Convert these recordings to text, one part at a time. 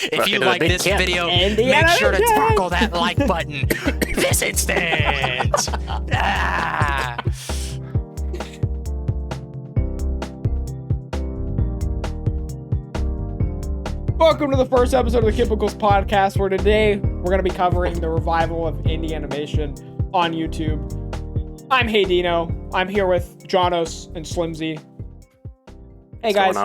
If you like this video, make sure to tackle that like button this instant. Welcome to the first episode of the Kippicles Podcast, where today we're going to be covering the revival of indie animation on YouTube. I'm Hey Dino. I'm here with Jonos and Slimzy. Hey guys,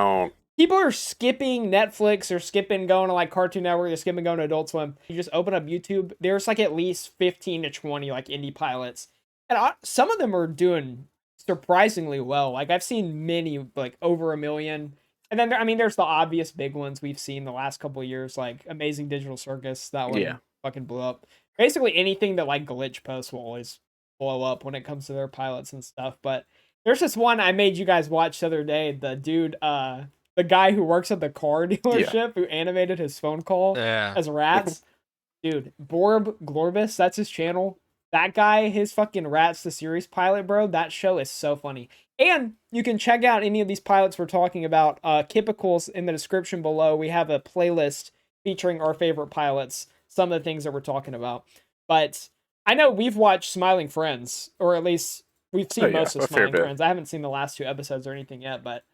people are skipping Netflix or skipping going to like Cartoon Network, or skipping going to Adult Swim. You just open up YouTube, there's like at least 15 to 20 like indie pilots. And some of them are doing surprisingly well. Like I've seen many like over 1 million. And then, there's the obvious big ones we've seen the last couple of years, like Amazing Digital Circus. That one fucking blew up. Basically, anything that like Glitch posts will always blow up when it comes to their pilots and stuff. But there's this one I made you guys watch the other day. The dude, the guy who works at the car dealership who animated his phone call as rats. Dude, Borb Glorbus, that's his channel. That guy, his fucking Rats the Series pilot, bro, that show is so funny. And you can check out any of these pilots we're talking about. Kippicles in the description below. We have a playlist featuring our favorite pilots, some of the things that we're talking about. But I know we've watched Smiling Friends, or at least we've seen most of Smiling Friends. I haven't seen the last 2 episodes or anything yet, but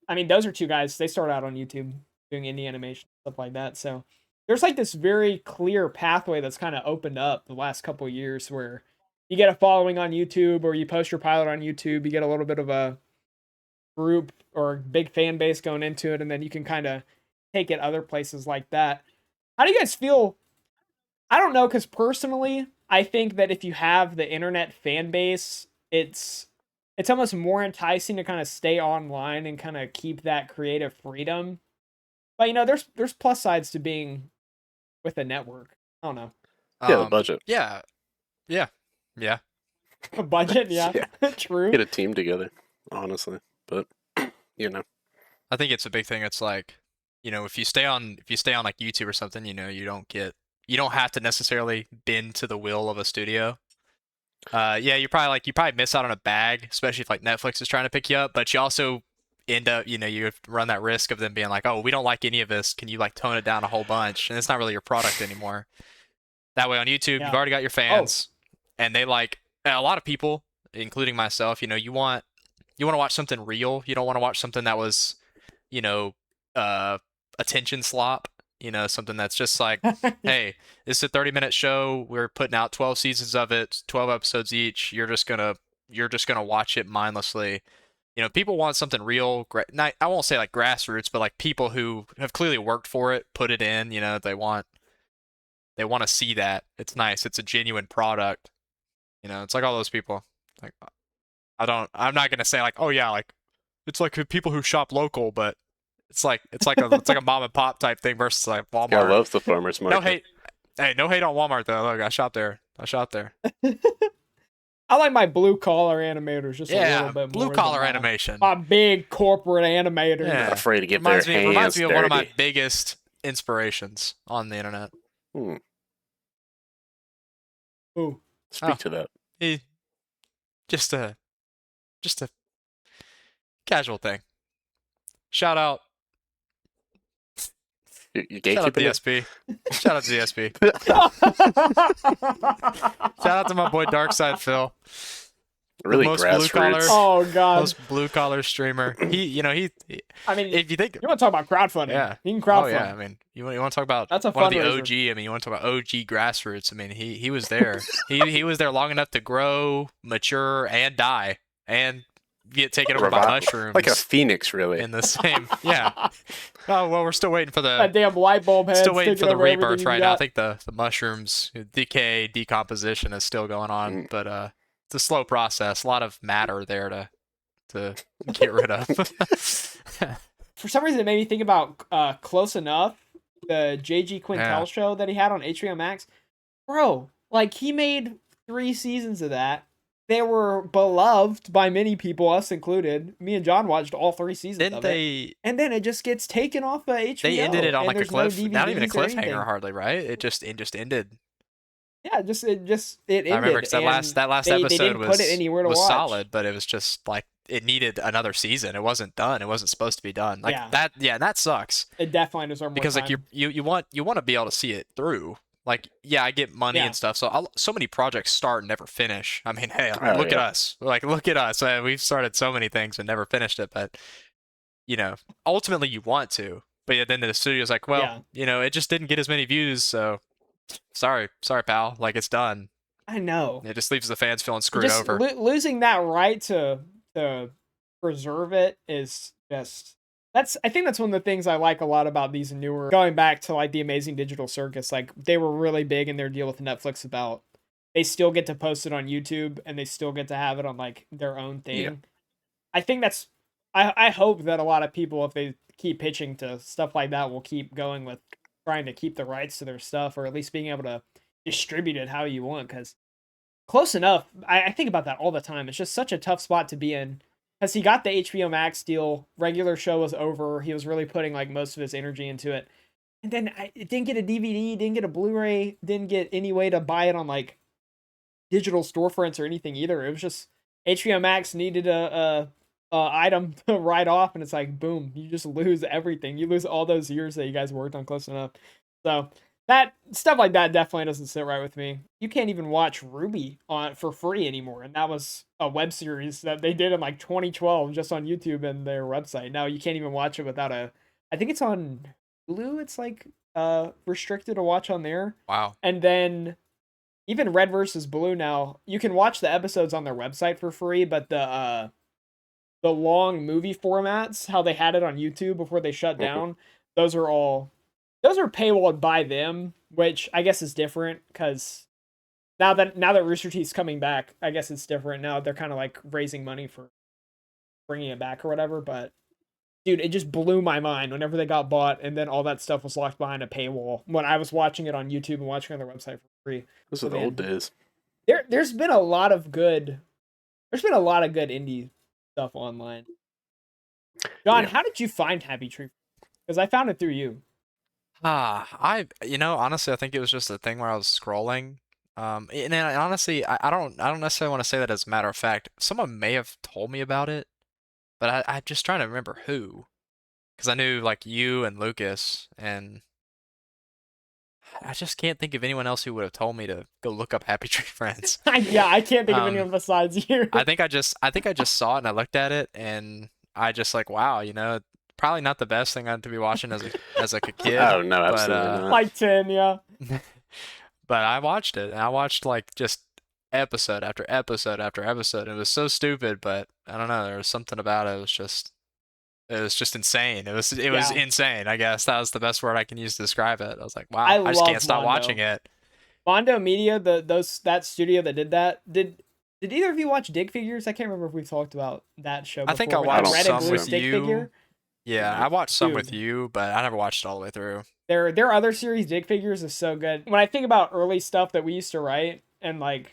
those are 2 guys. They started out on YouTube doing indie animation, stuff like that. So there's like this very clear pathway that's kind of opened up the last couple of years where you get a following on YouTube, or you post your pilot on YouTube, you get a little bit of a group or big fan base going into it, and then you can kind of take it other places like that. How do you guys feel? I don't know, because personally, I think that if you have the internet fan base, it's almost more enticing to kind of stay online and kind of keep that creative freedom. But, there's plus sides to being with a network. I don't know. The budget. Yeah. A budget, true. Get a team together, honestly. But I think it's a big thing. It's like, if you stay on like YouTube or something, you don't have to necessarily bend to the will of a studio. You probably miss out on a bag, especially if like Netflix is trying to pick you up, but you also end up, you run that risk of them being like, oh, we don't like any of this. Can you like tone it down a whole bunch? And it's not really your product anymore. That way on YouTube, you've already got your fans. And they like a lot of people, including myself, you want to watch something real. You don't want to watch something that was, attention slop, something that's just like, hey, this is a 30-minute show. We're putting out 12 seasons of it, 12 episodes each. You're just going to watch it mindlessly. People want something real. I won't say like grassroots, but like people who have clearly worked for it, put it in, they want to see that. It's nice. It's a genuine product. It's like all those people. Like, I'm not gonna say like, oh yeah, like it's like people who shop local, but it's like a mom and pop type thing versus like Walmart. I love the farmers market. No hate. Hey, no hate on Walmart though. Look, I shop there. I like my blue collar animators just a little bit more. Blue collar animation. My big corporate animators. Yeah. Not afraid to get their hands reminds me of dirty. one of my biggest inspirations on the internet. Ooh. Speak to that. Just a casual thing. Shout out. Shout out to DSP. Shout out to DSP. Shout out to my boy Darkside Phil. Really most grassroots. blue collar. Oh god. Most blue collar streamer. He if you think you want to talk about crowdfunding, you can crowdfund. Oh yeah, you want to talk about that's a one of the fundraiser. OG. You want to talk about OG grassroots. He was there. he was there long enough to grow, mature, and die, and get taken over by mushrooms. Like a phoenix, really. In the same, yeah. Oh well, we're still waiting for that damn light bulb head. Still waiting for the rebirth right now. I think the mushrooms decomposition is still going on, but it's a slow process. A lot of matter there to get rid of. For some reason, it made me think about Close Enough, the J.G. Quintel show that he had on HBO Max. Bro, like he made 3 seasons of that. They were beloved by many people, us included. Me and John watched all 3 seasons of it. And then it just gets taken off of HBO. They ended it on like a cliff. No not even a cliffhanger hardly, right? It just ended. Yeah, it ended. I remember because that last episode was solid, but it was just like it needed another season. It wasn't done. It wasn't supposed to be done. Like Yeah. that. Yeah, that sucks. It definitely deserves more Because like time. you want to be able to see it through. Like, yeah, I get money Yeah. and stuff. So so many projects start and never finish. I mean, hey, Oh, look at yeah. us. Like, look at us. We've started so many things and never finished it. But ultimately you want to. But yeah, then the studio's like, well, it just didn't get as many views. So sorry, pal. Like, it's done. I know. It just leaves the fans feeling screwed Just over. losing that right to preserve it is just. I think that's one of the things I like a lot about these newer, going back to like the Amazing Digital Circus. Like, they were really big in their deal with Netflix about they still get to post it on YouTube and they still get to have it on like their own thing. Yeah. I think I hope that a lot of people, if they keep pitching to stuff like that, will keep going with trying to keep the rights to their stuff, or at least being able to distribute it how you want. Because close enough, I think about that all the time. It's just such a tough spot to be in. Because he got the HBO Max deal, regular show was over. He was really putting like most of his energy into it, and then it didn't get a DVD, didn't get a Blu-ray, didn't get any way to buy it on like digital storefronts or anything either. It was just HBO Max needed a item to write off, and it's like boom, you just lose everything. You lose all those years that you guys worked on Close Enough. So that stuff like that definitely doesn't sit right with me. You can't even watch Ruby for free anymore, and that was a web series that they did in like 2012 just on YouTube and their website. Now you can't even watch it without I think it's on Hulu. It's like restricted to watch on there. Wow. And then even Red versus Blue now, you can watch the episodes on their website for free, but the long movie formats, how they had it on YouTube before they shut down, those are paywalled by them, which I guess is different because now that Rooster Teeth's coming back, I guess it's different. Now they're kind of like raising money for bringing it back or whatever. But dude, it just blew my mind whenever they got bought, and then all that stuff was locked behind a paywall when I was watching it on YouTube and watching it on their website for free. Those are the old days. There's been a lot of good indie stuff online. John, how did you find Happy Tree? Because I found it through you. Honestly, I think it was just a thing where I was scrolling. And then honestly, I don't necessarily want to say that as a matter of fact. Someone may have told me about it, but I'm just trying to remember who. Because I knew like you and Lucas, and I just can't think of anyone else who would have told me to go look up Happy Tree Friends. Yeah, I can't think of anyone besides you. I think I just saw it and I looked at it and I just like, wow, probably not the best thing to be watching as like a kid. Oh no, absolutely not. Like 10, yeah. But I watched it, and I watched like just episode after episode after episode. It was so stupid, but I don't know. There was something about it. It was just insane. It was insane. I guess that was the best word I can use to describe it. I was like, wow, I just can't stop watching it. Mondo Media, that studio that did that, did either of you watch Dig Figures? I can't remember if we've talked about that show before. I think I watched Red some and Blue with stick you. Figure. Yeah, I watched some with you, but I never watched it all the way through. Their other series, Dig Figures, is so good. When I think about early stuff that we used to write, and like,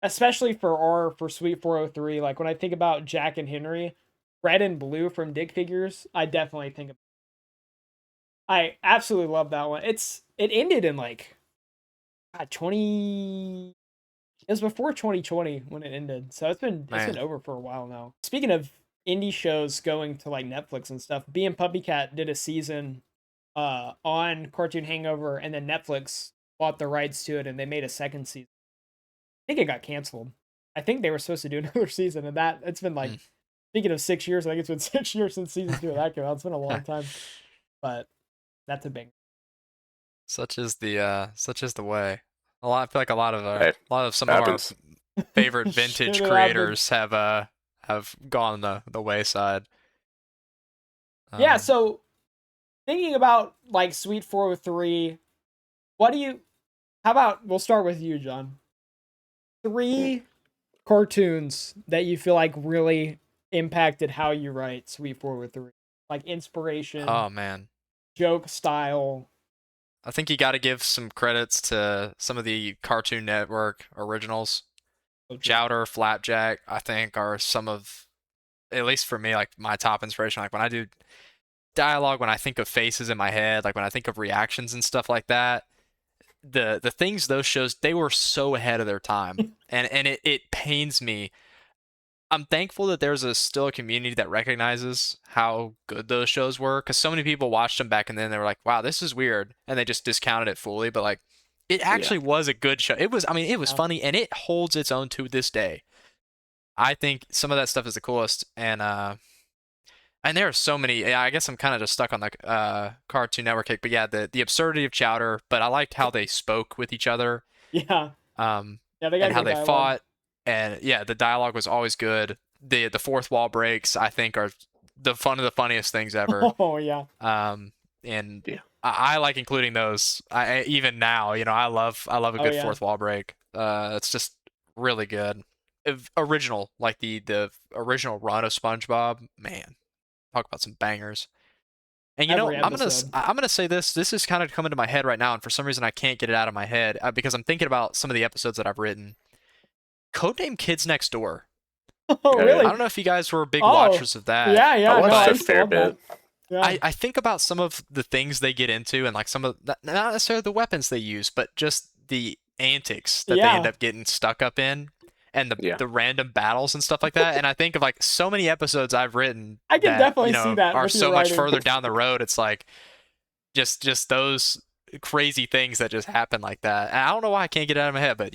especially for Sweet 403, like when I think about Jack and Henry, Red and Blue from Dig Figures, I definitely think of. I absolutely love that one. It ended in like 20. It was before 2020 when it ended, so it's been over for a while now. Speaking of indie shows going to like Netflix and stuff, Bee and Puppycat did a season on Cartoon Hangover, and then Netflix bought the rights to it and they made a second season. I think it got canceled. I think they were supposed to do another season, and it's been like, speaking of 6 years, I think it's been 6 years since season 2 of that came out. It's been a long time, but that's a big. Such is the way. I feel like a lot of some happens. of our favorite vintage creators have gone the wayside. Yeah, so thinking about like Sweet 403, how about we'll start with you, John. 3 cartoons that you feel like really impacted how you write Sweet 403. Like inspiration. Oh man. Joke style. I think you got to give some credits to some of the Cartoon Network originals. Chowder, Flapjack, I think are some of, at least for me, like my top inspiration. Like when I do dialogue, when I think of faces in my head, like when I think of reactions and stuff like that, the things those shows, they were so ahead of their time. and it pains me I'm thankful that there's still a community that recognizes how good those shows were, because so many people watched them back and then they were like, wow, this is weird, and they just discounted it fully. But like, it actually was a good show. It was, I mean, it was funny, and it holds its own to this day. I think some of that stuff is the coolest, and there are so many. Yeah, I guess I'm kind of just stuck on the Cartoon Network kick, but yeah, the absurdity of Chowder. But I liked how they spoke with each other. Yeah. Yeah, they got and how they fought, and yeah, the dialogue was always good. The fourth wall breaks, I think, are the funniest things ever. Oh yeah. And I like including those. I even now, I love a good fourth wall break. It's just really good. Original, like the original run of SpongeBob, man. Talk about some bangers. And I'm gonna say this is kind of coming to my head right now, and for some reason I can't get it out of my head because I'm thinking about some of the episodes that I've written. Codename Kids Next Door. Oh really? I don't know if you guys were big watchers of that. Yeah. I watched a fair bit. Yeah. I think about some of the things they get into, and like some of not necessarily the weapons they use, but just the antics that they end up getting stuck up in. And the random battles and stuff like that. And I think of like so many episodes I've written I can definitely see that are so much further down the road. It's like just those crazy things that just happen like that. And I don't know why I can't get it out of my head, but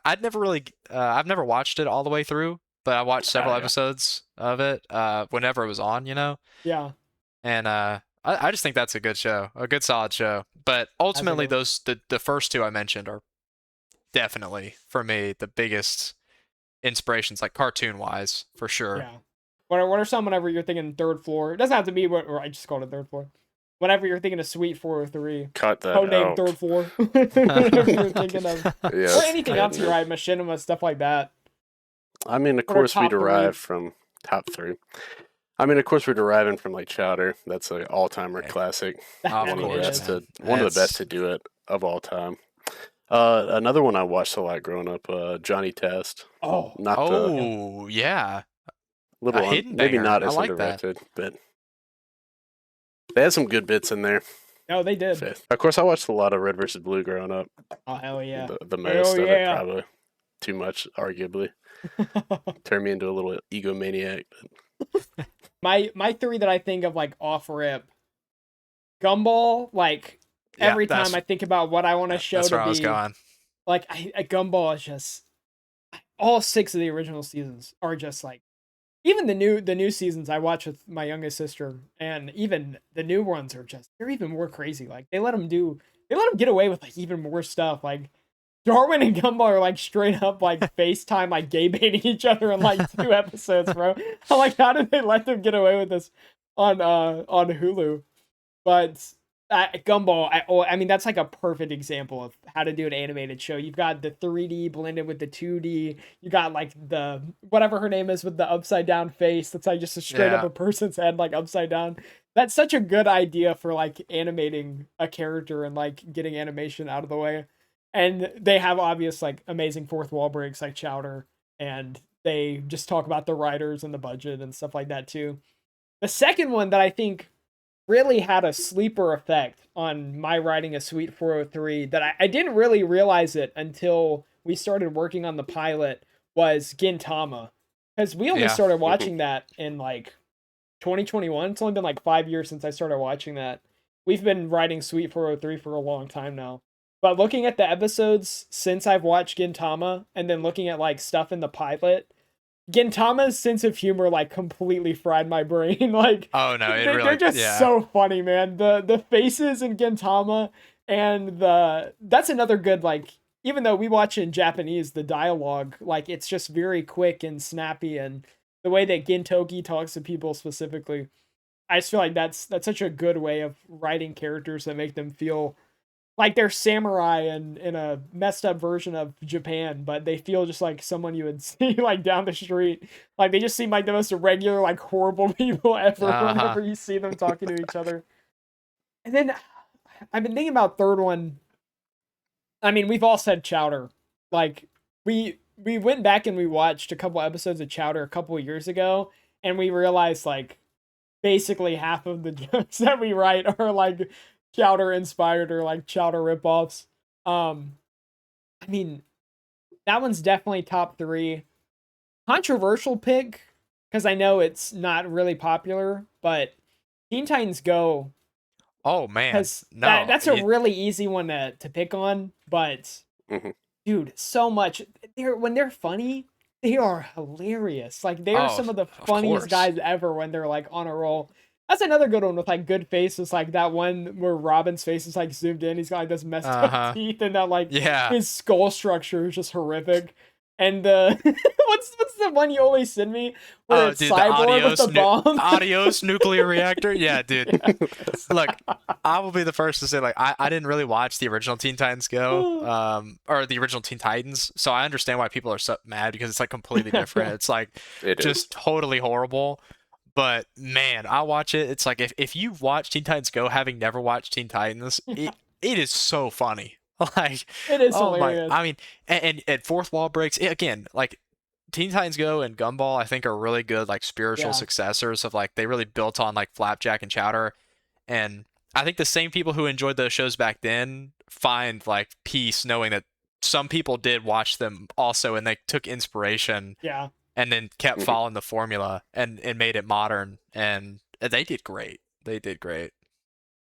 I'd never really I've never watched it all the way through, but I watched several episodes of it whenever it was on, Yeah. And I just think that's a good show, a good solid show. But ultimately the first two I mentioned are definitely for me the biggest inspirations, like cartoon wise, for sure. Yeah. What are some whenever you're thinking third floor? It doesn't have to be or I just called it third floor. Whenever you're thinking of Suite 403. Cut that Codename out. Third Floor. Whenever you're thinking of or anything else you write, Machinima, stuff like that. I mean, of course we derive from top three. I mean, of course we're deriving from like Chowder. That's an all-timer classic. One of the best to do it of all time. Another one I watched a lot growing up, Johnny Test. Yeah. Maybe not as underrated, but they had some good bits in there. Oh, they did. Of course, I watched a lot of Red vs. Blue growing up. Oh, hell yeah. The most of it, probably. Too much, arguably. Turned me into a little egomaniac. My three that I think of, like, off-rip. Gumball, like... Every time I think about what I want a show to be, I was going. Like a Gumball is just all 6 of the original seasons are just like, even the new seasons I watch with my youngest sister, and even the new ones they're even more crazy. Like they let them get away with like even more stuff. Like Darwin and Gumball are like straight up like FaceTime like gay baiting each other in like 2 episodes, bro. I'm like, how did they let them get away with this on Hulu? But Gumball, I mean, that's like a perfect example of how to do an animated show. You've got the 3D blended with the 2D. You got like the whatever her name is with the upside down face. That's like just a straight up a person's head like upside down. That's such a good idea for like animating a character and like getting animation out of the way. And they have obvious like amazing fourth wall breaks like Chowder, and they just talk about the writers and the budget and stuff like that too. The second one that I think really had a sleeper effect on my writing of Suite 403 that I didn't really realize it until we started working on the pilot was Gintama. Because we only started watching that in like 2021. It's only been like 5 years since I started watching that. We've been writing Suite 403 for a long time now. But looking at the episodes since I've watched Gintama and then looking at like stuff in the pilot, Gintama's sense of humor like completely fried my brain. Like, they're just so funny, man. The faces in Gintama and that's another good, like, even though we watch in Japanese, the dialogue, like, it's just very quick and snappy, and the way that Gintoki talks to people specifically, I just feel like that's such a good way of writing characters that make them feel like they're samurai in a messed up version of Japan, but they feel just like someone you would see like down the street. Like they just seem like the most irregular, like horrible people ever whenever you see them talking to each other. And then I've been thinking about third one. I mean, we've all said Chowder. Like we went back and we watched a couple episodes of Chowder a couple of years ago, and we realized like basically half of the jokes that we write are like Chowder inspired or like Chowder ripoffs. I mean, that one's definitely top 3. controversial pick, because I know it's not really popular, but Teen Titans Go. Oh man, because no, that's a really easy one to pick on. But dude, so much when they're funny, they are hilarious. Like they are some of the funniest guys ever when they're like on a roll. That's another good one with like good faces, like that one where Robin's face is like zoomed in. He's got like this messed up teeth, and that like his skull structure is just horrific. And what's the one you always send me where it's Cyborg with the bomb? Adios nuclear reactor. Yeah, dude. Yeah. Look, I will be the first to say like I didn't really watch the original Teen Titans Go, or the original Teen Titans, so I understand why people are so mad because it's like completely different. It's like just totally horrible. But man, I watch it. It's like if you watch Teen Titans Go having never watched Teen Titans, it is so funny. Like it is hilarious. I mean, and fourth wall breaks again. Like Teen Titans Go and Gumball, I think are really good like spiritual successors of like they really built on like Flapjack and Chowder, and I think the same people who enjoyed those shows back then find like peace knowing that some people did watch them also and they took inspiration. Yeah. And then kept following the formula and made it modern, and they did great. They did great.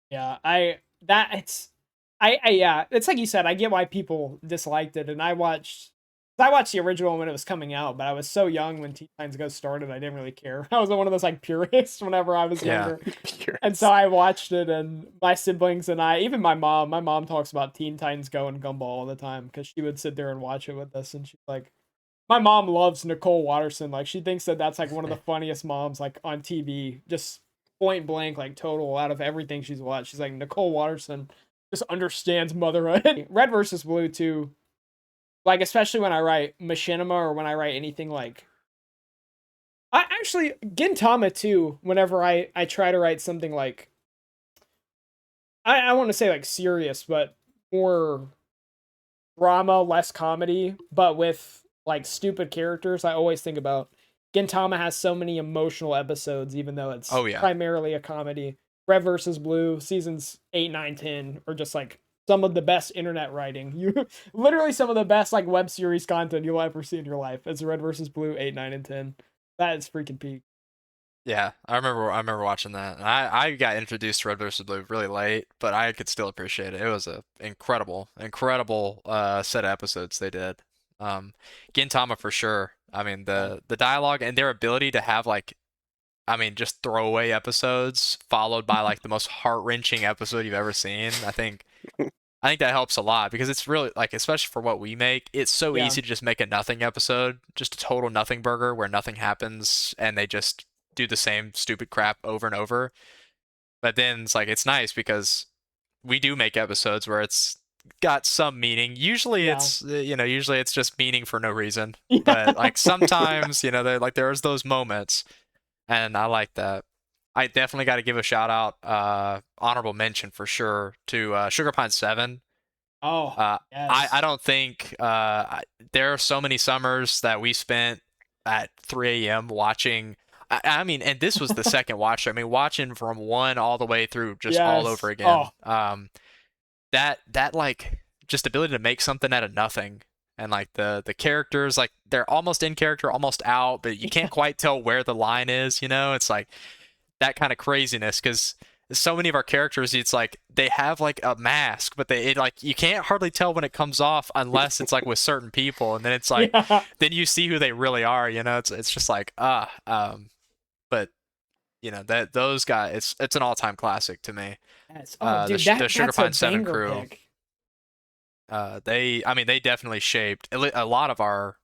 Yeah, it's like you said. I get why people disliked it, and I watched the original when it was coming out, but I was so young when Teen Titans Go started. I didn't really care. I was one of those like purists whenever I was younger, and so I watched it. And my siblings and I, even my mom talks about Teen Titans Go and Gumball all the time because she would sit there and watch it with us, and she's like. My mom loves Nicole Watterson. Like she thinks that's like one of the funniest moms like on TV, just point blank, like total out of everything she's watched. She's like Nicole Watterson just understands motherhood. Red versus Blue too. Like especially when I write Machinima or when I write anything like. I actually Gintama too. Whenever I try to write something like. I want to say like serious, but more drama, less comedy, but with. Like stupid characters, I always think about Gintama has so many emotional episodes, even though it's primarily a comedy. Red versus Blue seasons 8, 9, 10 are just like some of the best internet writing. You literally some of the best like web series content you'll ever see in your life. It's Red versus Blue 8, 9, and 10. That is freaking peak. Yeah, I remember watching that. And I got introduced to Red vs. Blue really late, but I could still appreciate it. It was a incredible set of episodes they did. Gintama for sure. I mean the dialogue and their ability to have like, I mean just throwaway episodes followed by like the most heart-wrenching episode you've ever seen. I think that helps a lot because it's really like, especially for what we make, it's so easy to just make a nothing episode, just a total nothing burger where nothing happens and they just do the same stupid crap over and over. But then it's like it's nice because we do make episodes where it's got some meaning. Usually it's usually it's just meaning for no reason. But like sometimes there's those moments, and I like that. I definitely got to give a shout out, honorable mention for sure to Sugar Pine 7. Oh, yes. I don't think there are so many summers that we spent at 3 a.m. watching. I mean, and this was the second watch. I mean, watching from 1 all the way through just all over again. That like just ability to make something out of nothing, and like the characters, like they're almost in character, almost out, but you can't quite tell where the line is. It's like that kind of craziness because so many of our characters, it's like they have like a mask, but like you can't hardly tell when it comes off unless it's like with certain people, and then it's like then you see who they really are. It's just like but that those guys, it's an all-time classic to me. Yes. The Sugar Pine 7 crew. Pick. They definitely shaped a lot of our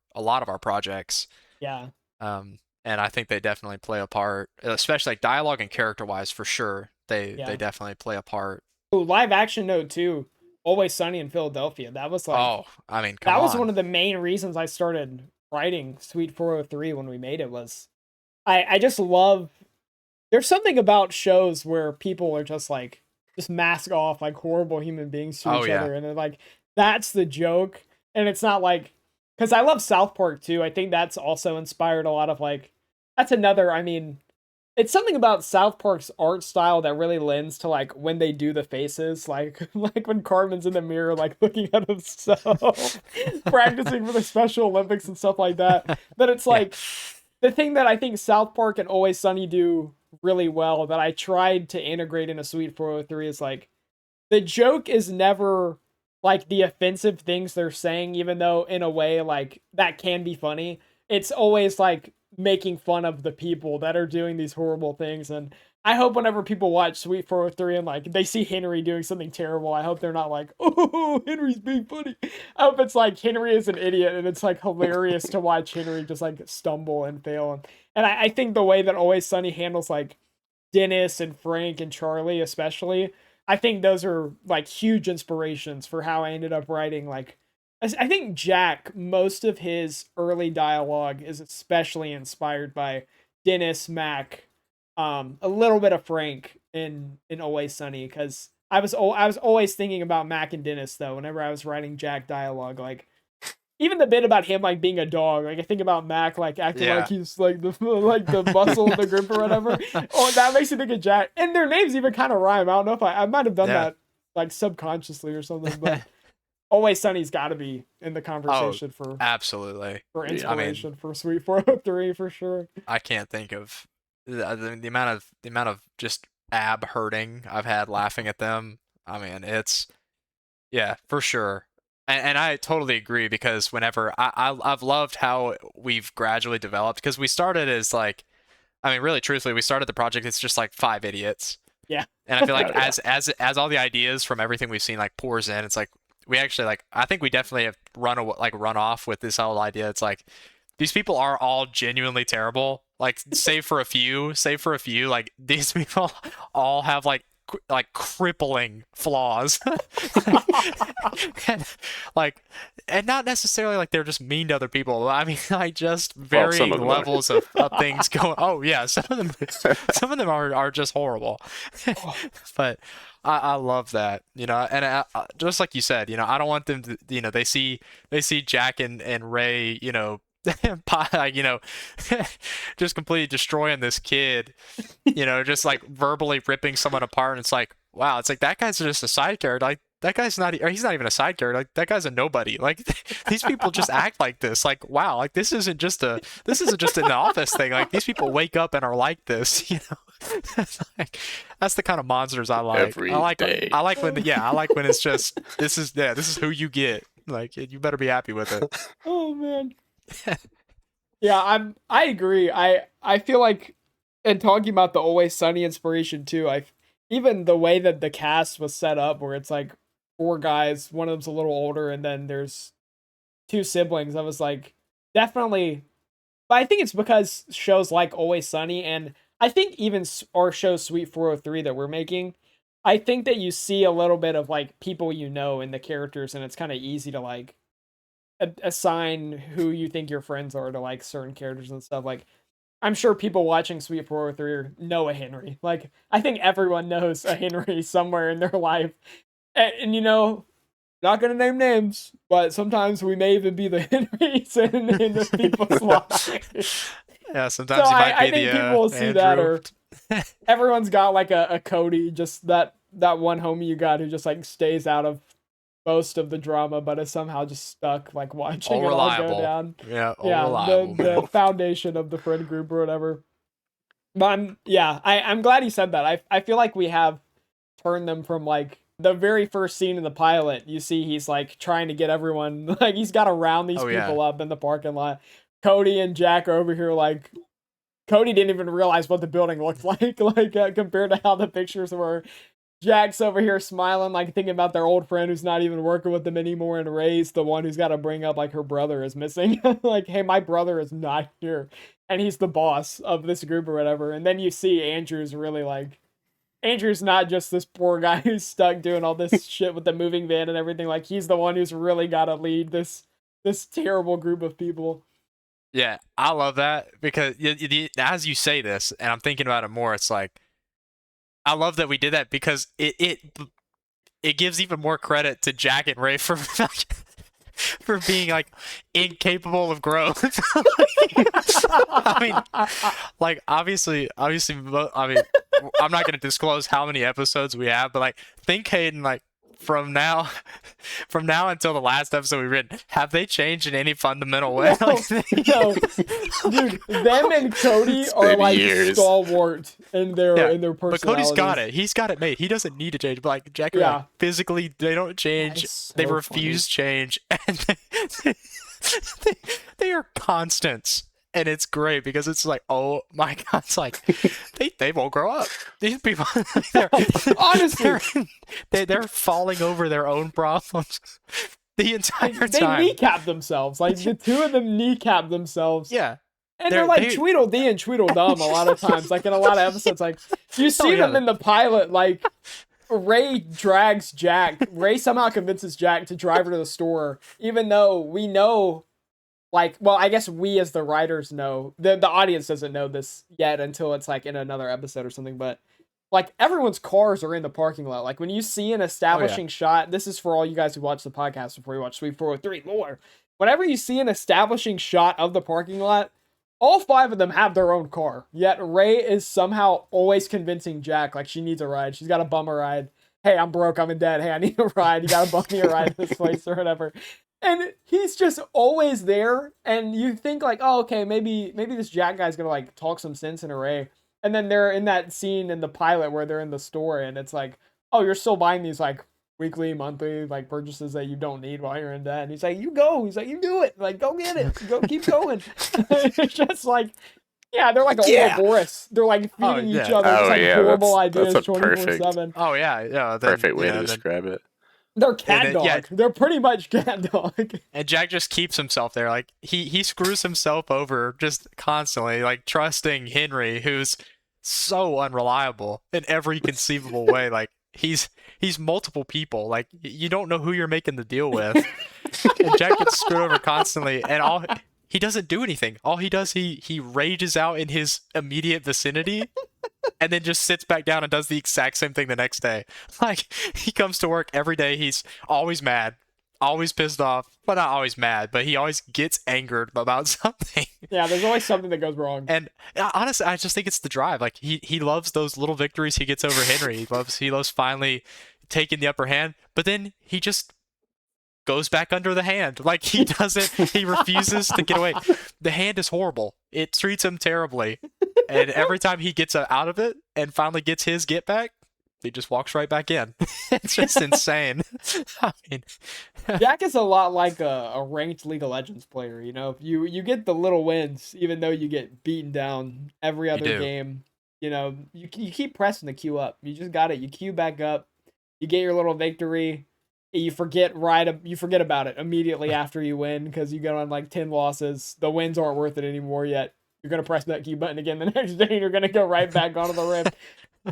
projects. Yeah. And I think they definitely play a part, especially like dialogue and character-wise for sure. They definitely play a part. Ooh, live action note too. Always Sunny in Philadelphia. That was like that was one of the main reasons I started writing Sweet 403 when we made it. Was I just love. There's something about shows where people are just like mask off like horrible human beings to each other, and they're like that's the joke, and it's not like because I love South Park too. I think that's also inspired a lot of like that's another. I mean, it's something about South Park's art style that really lends to like when they do the faces, like when Cartman's in the mirror, like looking at himself, practicing for the Special Olympics and stuff like that. That it's like the thing that I think South Park and Always Sunny do really well that I tried to integrate into Sweet 403 is like the joke is never like the offensive things they're saying, even though in a way like that can be funny. It's always like making fun of the people that are doing these horrible things. And I hope whenever people watch Sweet 403 and like they see Henry doing something terrible, I hope they're not like, oh, Henry's being funny. I hope it's like Henry is an idiot and it's like hilarious to watch Henry just like stumble and fail. And I think the way that Always Sunny handles like Dennis and Frank and Charlie especially, I think those are like huge inspirations for how I ended up writing. Like, I think Jack, most of his early dialogue is especially inspired by Dennis, Mac, a little bit of Frank in Always Sunny, because I was always thinking about Mac and Dennis though whenever I was writing Jack dialogue. Like even the bit about him like being a dog, like I think about Mac like acting like he's like the muscle of the group or whatever. Oh, that makes me think of Jack, and their names even kind of rhyme. I don't know if I might have done that like subconsciously or something, but. Always Sunny's got to be in the conversation for absolutely for inspiration for Sweet 403 for sure. I can't think of the amount of just ab hurting I've had laughing at them. I mean, it's for sure, and I totally agree because whenever I've loved how we've gradually developed because we started as like, I mean, really truthfully, we started the project. It's just like 5 idiots. Yeah, and I feel like as all the ideas from everything we've seen like pours in, it's like. We actually like. I think we definitely have run off with this whole idea. It's like these people are all genuinely terrible. Like, save for a few. Like these people all have like crippling flaws, and not necessarily like they're just mean to other people. I mean, like just varying levels of things going. Oh yeah, some of them are just horrible, but. I love that, and just like you said, I don't want them to, they see Jack and Ray, just completely destroying this kid, just like verbally ripping someone apart, and it's like, wow, it's like that guy's just a side character, like that guy's he's not even a side character, like that guy's a nobody, like these people just act like this, like wow, like this isn't just an office thing, like these people wake up and are like this, that's the kind of monsters I like. I like when it's just this is who you get. Like you better be happy with it. Oh man. Yeah, I agree. I feel like, and talking about the Always Sunny inspiration too, even the way that the cast was set up where it's like 4 guys, one of them's a little older, and then there's 2 siblings. I was like, definitely, but I think it's because shows like Always Sunny, and I think even our show Sweet 403 that we're making, I think that you see a little bit of like people in the characters, and it's kind of easy to like assign who you think your friends are to like certain characters and stuff. Like I'm sure people watching Sweet 403 know a Henry. Like I think everyone knows a Henry somewhere in their life, and not gonna name names, but sometimes we may even be the Henrys in the people's lives. Yeah, sometimes so I think people will see that, or everyone's got like a Cody, just that one homie you got who just like stays out of most of the drama, but is somehow just stuck like watching it all go down. Yeah, reliable. The foundation of the friend group or whatever. But I'm glad you said that. I feel like we have turned them from like the very first scene in the pilot. You see, he's like trying to get everyone like he's got to round these people up in the parking lot. Cody and Jack are over here like Cody didn't even realize what the building looked like compared to how the pictures were. Jack's over here smiling, like thinking about their old friend who's not even working with them anymore, and Ray's the one who's got to bring up like her brother is missing. Like, hey, my brother is not here, and he's the boss of this group or whatever. And then you see Andrew's really like, Andrew's not just this poor guy who's stuck doing all this shit with the moving van and everything. Like, he's the one who's really got to lead this terrible group of people. Yeah, I love that because as you say this, and I'm thinking about it more, it's like, I love that we did that because it gives even more credit to Jack and Ray for for being like incapable of growth. I mean, like obviously, I mean, I'm not gonna disclose how many episodes we have, but like, think Hayden, like from now until the last episode we've written, have they changed in any fundamental way? No, dude, them and Cody are like stalwart in their personalities. But Cody's got it. He's got it made. He doesn't need to change. But like Jack, like, physically, they don't change. So they refuse change, and they are constants. And it's great because it's like, oh my god, it's like they won't grow up. These people, honestly, they're falling over their own problems the entire time. They kneecap themselves. Like the two of them kneecap themselves. Yeah. And they're like Tweedledee and Tweedledum a lot of times. Like in a lot of episodes, like you see them in the pilot, like Ray drags Jack. Ray somehow convinces Jack to drive her to the store, even though we know. Like, well, I guess we as the writers know. The audience doesn't know this yet until it's like in another episode or something. But like everyone's cars are in the parking lot. Like when you see an establishing shot, this is for all you guys who watch the podcast before you watch Sweep 403 lore. Whenever you see an establishing shot of the parking lot, all 5 of them have their own car. Yet Ray is somehow always convincing Jack like she needs a ride. She's got to bum a ride. Hey, I'm broke. I'm in debt. Hey, I need a ride. You got to bum me a ride to this place or whatever. And he's just always there, and you think like, oh, okay, maybe this Jack guy's gonna like talk some sense in Ray. And then they're in that scene in the pilot where they're in the store, and it's like, oh, you're still buying these like weekly, monthly like purchases that you don't need while you're in debt. And he's like, you go. He's like, you do it. Like, go get it. Go keep going. It's just like, yeah, they're like a Boris. They're like feeding each other like horrible ideas 24/7. Oh yeah. Perfect way to describe it. They're cat dog. Yeah. They're pretty much cat dog. And Jack just keeps himself there. Like he screws himself over just constantly, like trusting Henry, who's so unreliable in every conceivable way. Like he's multiple people. Like you don't know who you're making the deal with. And Jack gets screwed over constantly, and he doesn't do anything. All he does, he rages out in his immediate vicinity, and then just sits back down and does the exact same thing the next day. Like, he comes to work every day, he's always mad, always pissed off. Well, not always mad, but he always gets angered about something. Yeah, there's always something that goes wrong. And honestly, I just think it's the drive. Like, he loves those little victories he gets over Henry. He loves finally taking the upper hand, but then he just goes back under the hand. Like he refuses to get away. The hand is horrible. It treats him terribly. And every time he gets out of it and finally gets his get back, he just walks right back in. It's just insane. I mean, Jack is a lot like a ranked League of Legends player, you know? You get the little wins, even though you get beaten down every other game. You know, you keep pressing the queue up. You just got it. You queue back up. You get your little victory. You forget about it immediately after you win because you go on like 10 losses. The wins aren't worth it anymore yet. You're going to press that queue button again the next day and you're going to go right back onto the rim.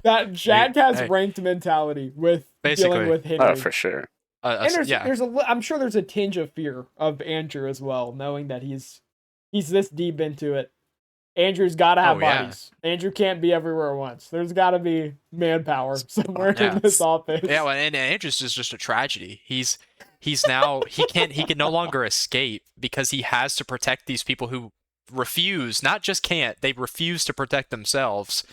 That Jack has ranked mentality with dealing with Henry. Oh, for sure. And I'm sure there's a tinge of fear of Andrew as well, knowing that he's this deep into it. Andrew's got to have bodies. Andrew can't be everywhere at once. There's got to be manpower somewhere in this office. Yeah, well, and Andrew's is just a tragedy. He's now he can no longer escape because he has to protect these people who refuse, not just can't, they refuse to protect themselves.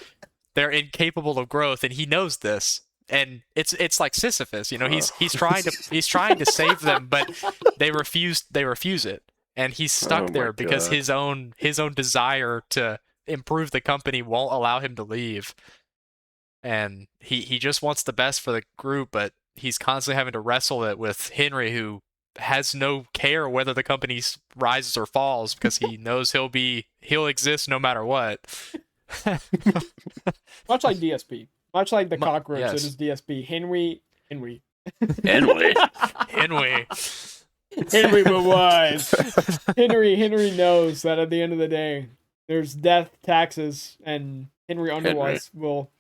They're incapable of growth, and he knows this. And it's like Sisyphus, you know. He's trying to save them, but they refuse it. And he's stuck there because his own desire to improve the company won't allow him to leave. And he just wants the best for the group, but he's constantly having to wrestle it with Henry, who has no care whether the company rises or falls because he knows he'll exist no matter what. Much like DSP. Much like the cockroach that is DSP. Henry. Henry will wise. Henry knows that at the end of the day, there's death, taxes, and Henry Underwise will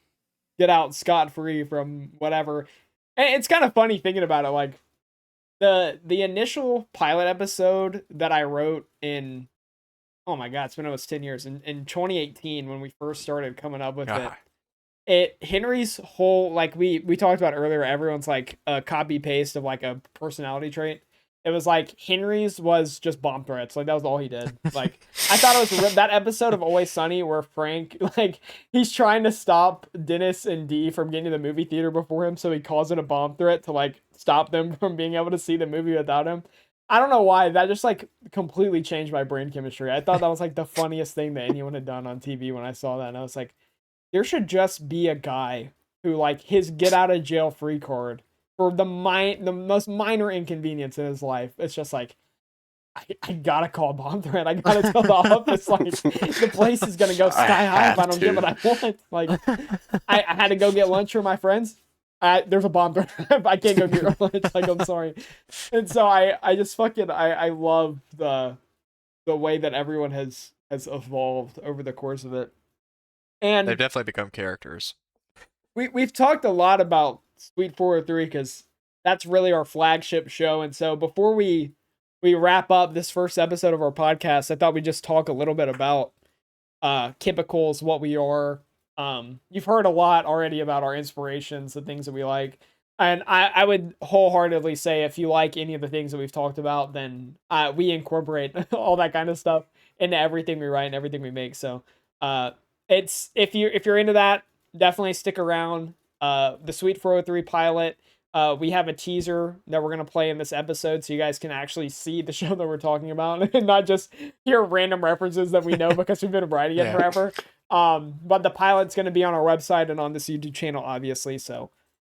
get out scot-free from whatever. And it's kind of funny thinking about it. Like, the initial pilot episode that I wrote in, oh my god, it's been almost 10 years. In 2018, when we first started coming up with Henry's whole, like we talked about earlier, everyone's like a copy-paste of like a personality trait. it was like Henry's was just bomb threats. Like that was all he did. Like I thought it was that episode of Always Sunny where Frank, like he's trying to stop Dennis and Dee from getting to the movie theater before him, so he calls it a bomb threat to like stop them from being able to see the movie without him. I don't know why that just like completely changed my brain chemistry. I thought that was like the funniest thing that anyone had done on TV when I saw that, and I was like, there should just be a guy who like his get out of jail free card for the most minor inconvenience in his life. It's just like, I gotta call bomb threat. I gotta tell the office like the place is gonna go sky high if I don't get what I want. Like I had to go get lunch for my friends. There's a bomb threat. I can't go get lunch. Like I'm sorry. And so I just fucking I love the way that everyone has evolved over the course of it. And they've definitely become characters. We've talked a lot about Suite 403 because that's really our flagship show. And so before we wrap up this first episode of our podcast, I thought we'd just talk a little bit about Kippicles, what we are. You've heard a lot already about our inspirations, the things that we like. And I would wholeheartedly say if you like any of the things that we've talked about, then we incorporate all that kind of stuff into everything we write and everything we make. So it's if you're into that, definitely stick around. The Suite 403 pilot, we have a teaser that we're going to play in this episode so you guys can actually see the show that we're talking about and not just hear random references that we know because we've been writing it forever. But the pilot's going to be on our website and on this YouTube channel, obviously. So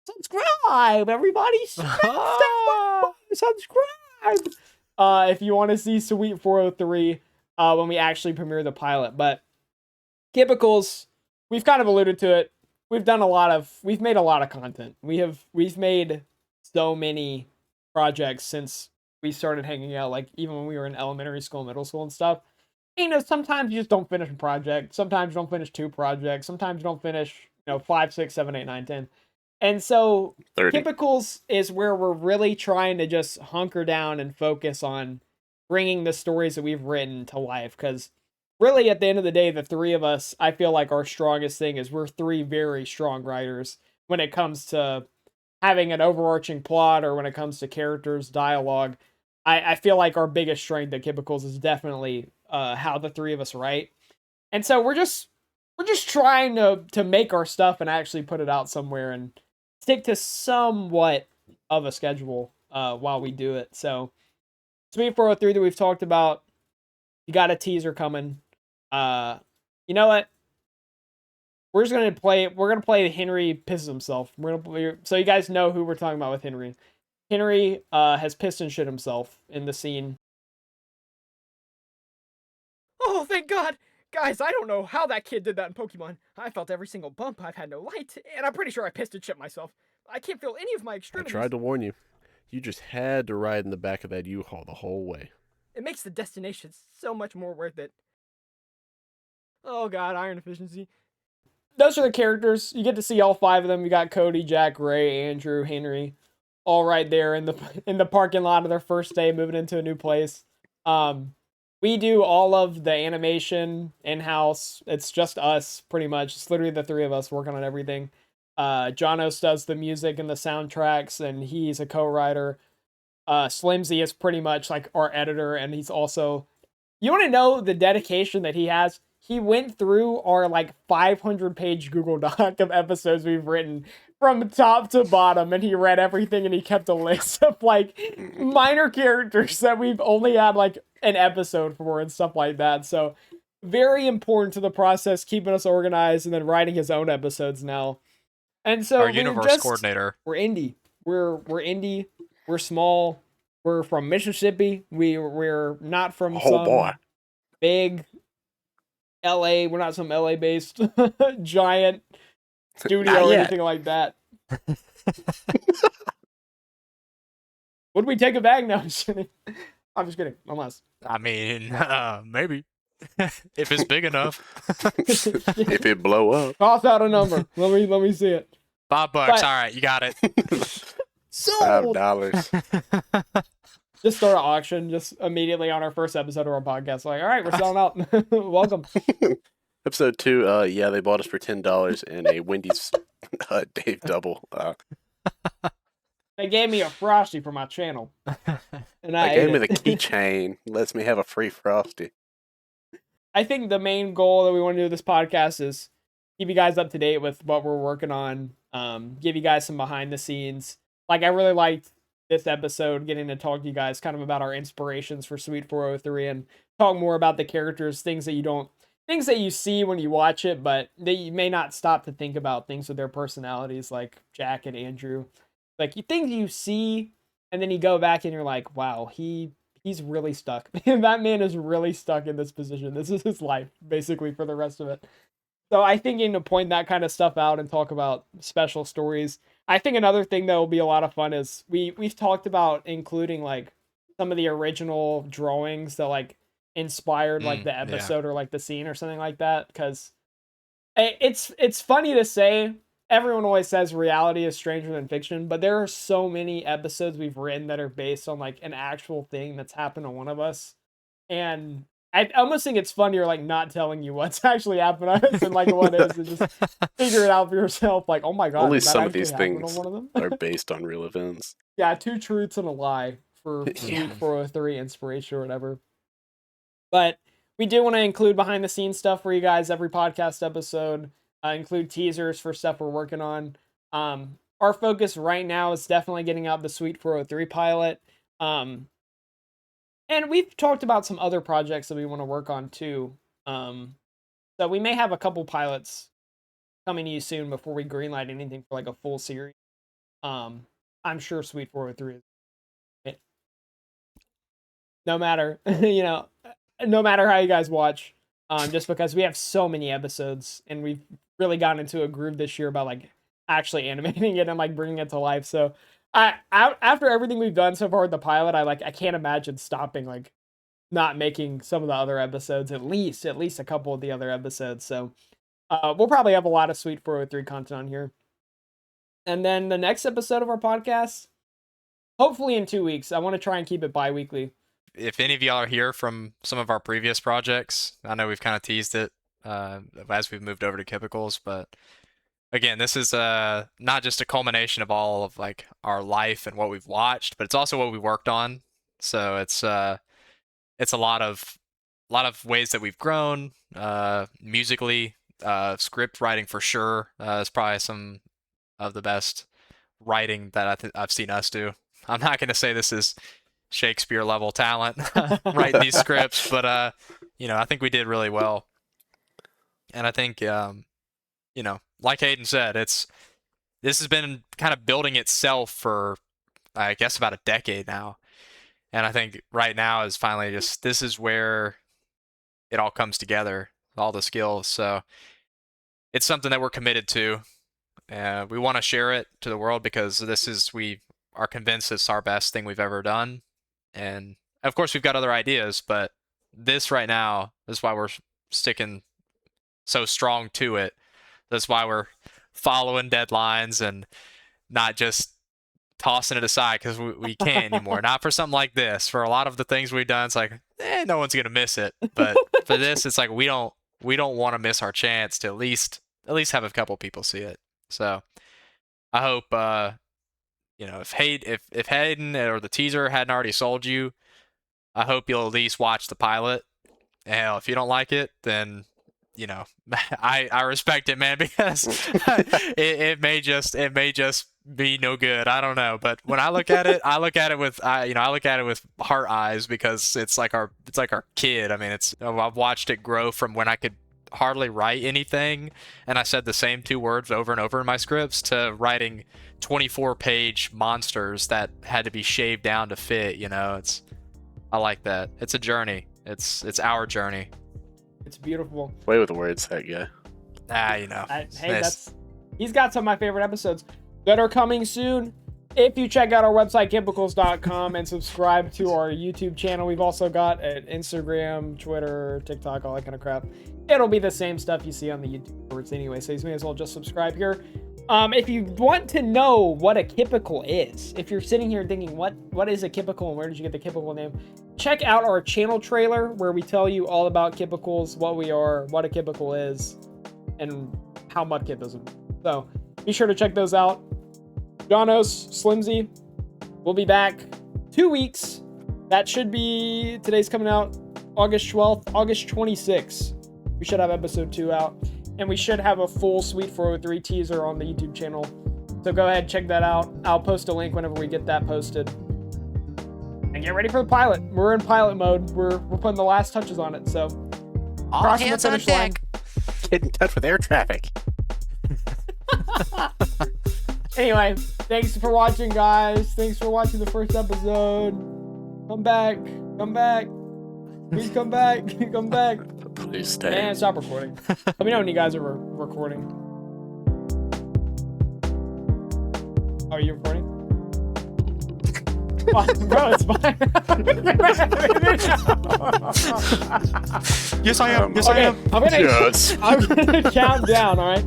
subscribe, everybody. Subscribe. If you want to see Suite 403 when we actually premiere the pilot. But Kippicles, we've kind of alluded to it. We've made a lot of content. We've made so many projects since we started hanging out, like even when we were in elementary school, middle school and stuff. You know, sometimes you just don't finish a project. Sometimes you don't finish 2 projects. Sometimes you don't finish, 5, 6, 7, 8, 9, 10. And so 30. Kippicles is where we're really trying to just hunker down and focus on bringing the stories that we've written to life. Because really, at the end of the day, the 3 of us, I feel like our strongest thing is we're 3 very strong writers when it comes to having an overarching plot or when it comes to characters, dialogue. I feel like our biggest strength at Kippicles is definitely how the 3 of us write. And so we're just trying to make our stuff and actually put it out somewhere and stick to somewhat of a schedule while we do it. So Suite 403 that we've talked about, you got a teaser coming. You know what? We're gonna play Henry pisses himself. So you guys know who we're talking about with Henry. Henry has pissed and shit himself in the scene. Oh, thank God! Guys, I don't know how that kid did that in Pokemon. I felt every single bump. I've had no light, and I'm pretty sure I pissed and shit myself. I can't feel any of my I extremities. tried to warn you. You just had to ride in the back of that U-Haul the whole way. It makes the destination so much more worth it. Oh God, iron deficiency. Those are the characters. You get to see all 5 of them. You got Cody, Jack, Ray, Andrew, Henry, all right there in the parking lot of their first day moving into a new place. We do all of the animation in-house. It's just us, pretty much. It's literally the 3 of us working on everything. Jonos does the music and the soundtracks, and he's a co-writer. Slimsy is pretty much like our editor, and he's also... You want to know the dedication that he has? He went through our 500-page Google Doc of episodes we've written from top to bottom, and he read everything, and he kept a list of minor characters that we've only had an episode for and stuff like that. So very important to the process, keeping us organized, and then writing his own episodes now. And so our universe coordinator. We're indie. We're indie. We're small. We're from Mississippi. We're not from big LA. We're not some LA based giant studio or anything like that. Would we take a bag now? I'm just kidding. Unless. I mean, maybe. If it's big enough. If it blow up. Toss out a number. Let me see it. $5. All right, you got it. Sold. $5. Just start an auction, just immediately on our first episode of our podcast. All right, we're selling out. Welcome. Episode 2, they bought us for $10 and a Wendy's Dave double. Thank They gave me a Frosty for my channel. And I gave me the keychain. Lets me have a free Frosty. I think the main goal that we want to do with this podcast is keep you guys up to date with what we're working on. Give you guys some behind the scenes. Like, I really liked this episode, getting to talk to you guys kind of about our inspirations for Sweet 403 and talk more about the characters, things that you see when you watch it, but that you may not stop to think about, things with their personalities, like Jack and Andrew. Like, things you see, and then you go back and you're like, wow, he's really stuck. That man is really stuck in this position. This is his life, basically, for the rest of it. So I think getting to point that kind of stuff out and talk about special stories. I think another thing that will be a lot of fun is we've talked about including like some of the original drawings that like inspired like the episode or like the scene or something like that, because it's funny to say. Everyone always says reality is stranger than fiction, but there are so many episodes we've written that are based on like an actual thing that's happened to one of us, and I almost think it's funnier like not telling you what's actually happened to us and like what is, and just figure it out for yourself. Like, oh my god, only some of these things are based on real events. Yeah, 2 truths and a lie for Sweet 403 inspiration or whatever. But we do want to include behind the scenes stuff for you guys every podcast episode. Include teasers for stuff we're working on. Our focus right now is definitely getting out the Sweet 403 pilot. And we've talked about some other projects that we want to work on too. So we may have a couple pilots coming to you soon before we greenlight anything for like a full series. I'm sure Sweet 403 is no matter, no matter how you guys watch, just because we have so many episodes and we've really gotten into a groove this year about like actually animating it and like bringing it to life. So after everything we've done so far with the pilot, I can't imagine stopping, like not making some of the other episodes, at least a couple of the other episodes. So we'll probably have a lot of Sweet 403 content on here. And then the next episode of our podcast, hopefully in 2 weeks. I want to try and keep it bi-weekly. If any of y'all are here from some of our previous projects, I know we've kind of teased it as we've moved over to Kippicles, but again, this is not just a culmination of all of like our life and what we've watched, but it's also what we worked on. So it's a lot of ways that we've grown musically. Script writing for sure is probably some of the best writing that I've seen us do. I'm not going to say this is Shakespeare level talent writing these scripts, but I think we did really well. And I think like Hayden said, this has been kind of building itself for I guess about a decade now. And I think right now is finally this is where it all comes together, all the skills. So it's something that we're committed to. We want to share it to the world because we are convinced it's our best thing we've ever done. And of course we've got other ideas, but this right now is why we're sticking so strong to it. That's why we're following deadlines and not just tossing it aside because we can't anymore. Not for something like this. For a lot of the things we've done, it's like, no one's gonna miss it. But for this, it's like we don't want to miss our chance to at least have a couple people see it. So I hope if Hayden or the teaser hadn't already sold you, I hope you'll at least watch the pilot. And hell, if you don't like it, then I respect it, man, because it may just be no good. I don't know, but when I look at it, I look at it with heart eyes because it's like our kid. I mean, I've watched it grow from when I could hardly write anything and I said the same 2 words over and over in my scripts to writing 24-page monsters that had to be shaved down to fit. I like that. It's a journey. It's our journey. It's beautiful. Way with the words, that guy. He's got some of my favorite episodes that are coming soon. If you check out our website, Kippicles.com, and subscribe to our YouTube channel, we've also got an Instagram, Twitter, TikTok, all that kind of crap. It'll be the same stuff you see on the YouTube boards anyway, so you may as well just subscribe here. If you want to know what a Kippicle is, if you're sitting here thinking, what is a Kippicle and where did you get the Kippicle name? Check out our channel trailer where we tell you all about Kippicles, what we are, what a Kippicle is, and how Mudkip is. So be sure to check those out. Jonos, Slimsy, We'll be back 2 weeks. That should be, today's coming out August 12th, August 26th. We should have episode 2 out. And we should have a full Sweet 403 teaser on the YouTube channel. So go ahead, check that out. I'll post a link whenever we get that posted. And get ready for the pilot. We're in pilot mode. We're putting the last touches on it. So all hands on deck. Get in touch with air traffic. Anyway, thanks for watching, guys. Thanks for watching the first episode. Come back. Come back. Please come back. Come back. Please stay. And stop recording. Let me know when you guys are recording. Oh, are you recording? Bro, it's fine. Yes, I am. Yes, I am. I'm gonna count down, all right?